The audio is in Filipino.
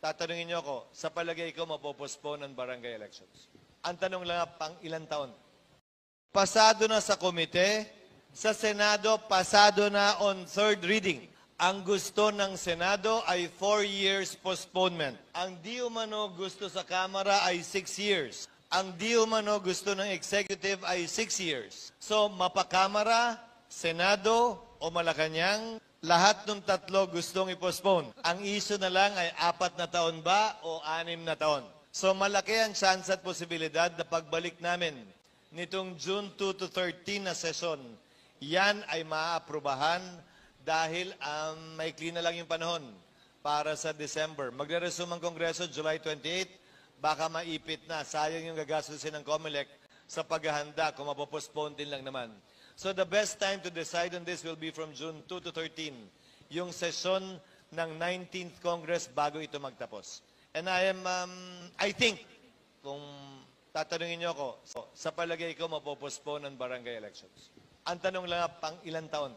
tatanungin niyo ako, sa palagay ko mapopospone ang barangay elections. Ang tanong lang, pang ilang taon? Pasado na sa komite, sa Senado, pasado na on third reading. Ang gusto ng Senado ay 4 years postponement. Ang di umano gusto sa Kamara ay 6 years. Ang di umano gusto ng Executive ay 6 years. So, mapakamara, Senado o Malacanang, lahat ng tatlo gustong i-postpone. Ang issue na lang ay 4 na taon ba o 6 na taon. So, malaki ang chance at posibilidad na pagbalik namin nitong June 2 to 13 na session, yan ay maaprubahan dahil maikli na lang yung panahon para sa December. Magre-resume ang Kongreso July 28, baka maipit na. Sayang yung gagastusin ng COMELEC sa paghahanda kung mapopostpone din lang naman. So the best time to decide on this will be from June 2 to 13, yung session ng 19th Congress bago ito magtapos. And I think, kung tatanungin niyo ako, sa palagay ko mapopostpone ang barangay elections. Ang tanong lang, pang ilang taon?